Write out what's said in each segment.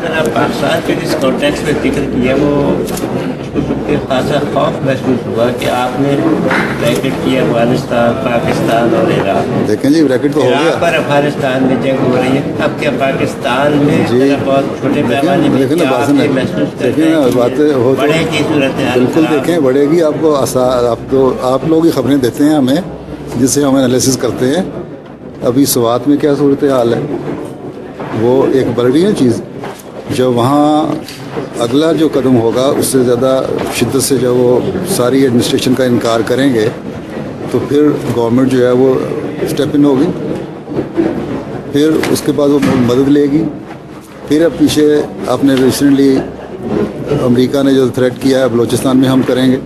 तरह पाकिस्तान के जिस कॉन्टेक्स्ट में जिक्र किया वो खासा खौफ महसूस हुआ कि आपने ब्रैकेट किया अफगानिस्तान, पाकिस्तान और इराक। देखें जी ब्रैकेट तो हो गया, पर अफगानिस्तान में जंग हो रही है, अब क्या पाकिस्तान में बहुत छोटे पैमाने में बातें बढ़ेगी सूरत हाल? बिल्कुल देखें बढ़ेगी। आपको आप लोग ही खबरें देते हैं हमें, जिससे हम एनालिसिस करते हैं। अभी स्वात में क्या सूरत हाल है वो एक बढ़ रही है चीज़। जब वहाँ अगला जो कदम होगा उससे ज़्यादा शिद्दत से जब वो सारी एडमिनिस्ट्रेशन का इनकार करेंगे तो फिर गवर्नमेंट जो है वो स्टेप इन होगी, फिर उसके बाद वो मदद लेगी। फिर अब पीछे आपने रिसेंटली अमेरिका ने जो थ्रेट किया है बलूचिस्तान में हम करेंगे,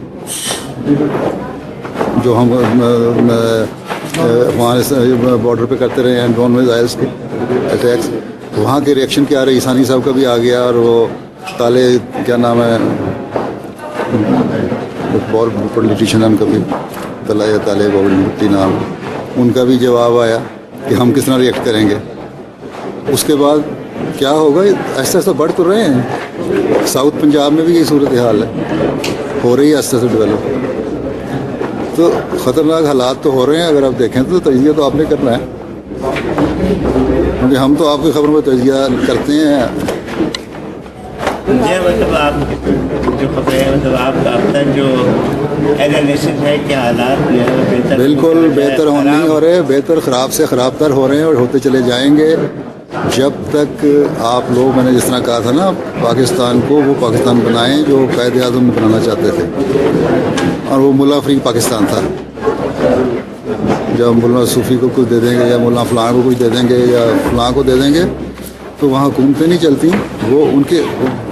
जो हम वहाँ बॉर्डर पे करते रहे हैं ड्रोन मिसाइल्स के अटैक्स। वहाँ के रिएक्शन क्या रही, ईसानी साहब का भी आ गया और वो ताले क्या नाम है और पॉलिटिशियन उनका भी ताले भुट्टी नाम, उनका भी जवाब आया कि हम किस तरह रिएक्ट करेंगे। उसके बाद क्या होगा, ऐसा ऐसा बढ़ तो रहे हैं। साउथ पंजाब में भी यही सूरत हाल है, हो रही है ऐसे ऐसे डेवलप। तो ख़तरनाक हालात तो हो रहे हैं। अगर आप देखें तो तजिया तो आपने करना है, क्योंकि हम तो आपकी खबर में तजिया करते हैं। मतलब आप जो खबरें हैं, मतलब आप अपना जो एनालिसिस है कि हालात बेहतर बिल्कुल बेहतर हो नहीं हो रहे, बेहतर ख़राब से ख़राब तर हो रहे हैं और होते चले जाएंगे जब तक आप लोग, मैंने जिस तरह कहा था ना, पाकिस्तान को वो पाकिस्तान बनाएं जो कायद आज़म बनाना चाहते थे, और वो मुल्ला फ्री पाकिस्तान था। जब मुल्ला सूफ़ी को कुछ दे देंगे या मुल्ला फ़लाँ को कुछ दे देंगे या फ़लाँ को दे देंगे तो वहाँ हुकूमतें नहीं चलती। वो उनके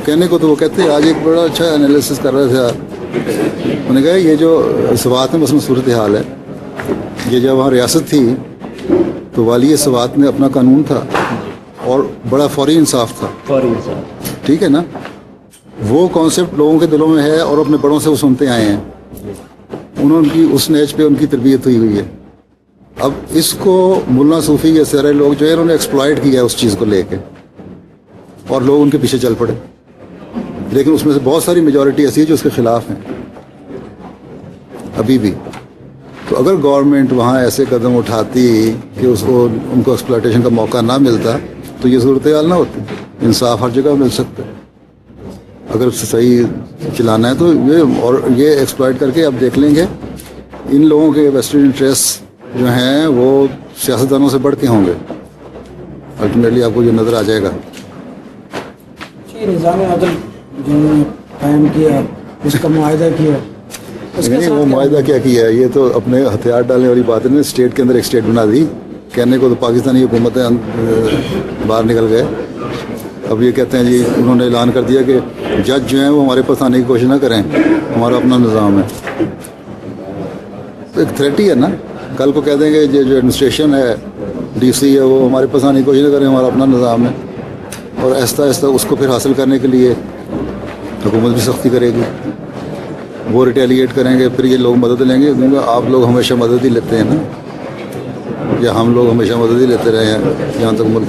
कहने को तो वो कहते हैं। आज एक बड़ा अच्छा एनालिसिस कर रहे थे, उन्होंने कहा ये जो सवात में मसलन सूरत हाल है, ये जब वहाँ रियासत थी तो वाली सवात में अपना कानून था और बड़ा फौरी इंसाफ था, ठीक है ना। वो कॉन्सेप्ट लोगों के दिलों में है और अपने बड़ों से वो सुनते आए हैं, उनकी उस नेच पे उनकी तरबियत हुई है। अब इसको मुल्ला सूफ़ी या सारे लोग जो है उन्होंने एक्सप्लॉइट किया उस चीज़ को लेके, और लोग उनके पीछे चल पड़े। लेकिन उसमें से बहुत सारी मेजॉरिटी ऐसी है जो उसके ख़िलाफ़ हैं अभी भी। तो अगर गवर्नमेंट वहाँ ऐसे कदम उठाती कि उसको उनको एक्सप्लॉइटेशन का मौका ना मिलता तो ये सूरत हाल ना होती। इंसाफ हर जगह मिल सकता है अगर सही चलाना है तो। ये एक्सप्लॉइट करके अब देख लेंगे इन लोगों के वेस्टेड इंटरेस्ट जो हैं वो सियासतदानों से बढ़ के होंगे। अल्टीमेटली आपको ये नज़र आ जाएगा। निज़ाम अदल जो कायम किया, उसका मुआहदा किया, नहीं वो मुआहदा क्या किया है, ये तो अपने हथियार डालने वाली बात है ना। स्टेट के अंदर एक स्टेट बना दी, कहने को तो पाकिस्तानी हुकूमतें बाहर निकल गए। अब ये कहते हैं जी, उन्होंने ऐलान कर दिया कि जज जो हैं वो हमारे पास आने की कोशिश ना करें, हमारा अपना निज़ाम है। तो एक थ्रेट ही है ना। कल को कह देंगे जो एडमिनिस्ट्रेशन है, डीसी है, वो हमारे पास आने की कोशिश ना करें, हमारा अपना निज़ाम है। और आहिस्ता आहिस्ता उसको फिर हासिल करने के लिए हुकूमत भी सख्ती करेगी, वो रिटेलिएट करेंगे, फिर ये लोग मदद लेंगे। क्योंकि आप लोग हमेशा मदद ही लेते हैं ना, या हम लोग हमेशा मदद ही लेते रहे हैं यहाँ तक मुल्क।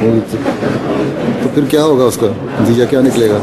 तो फिर क्या होगा, उसका नतीजा क्या निकलेगा?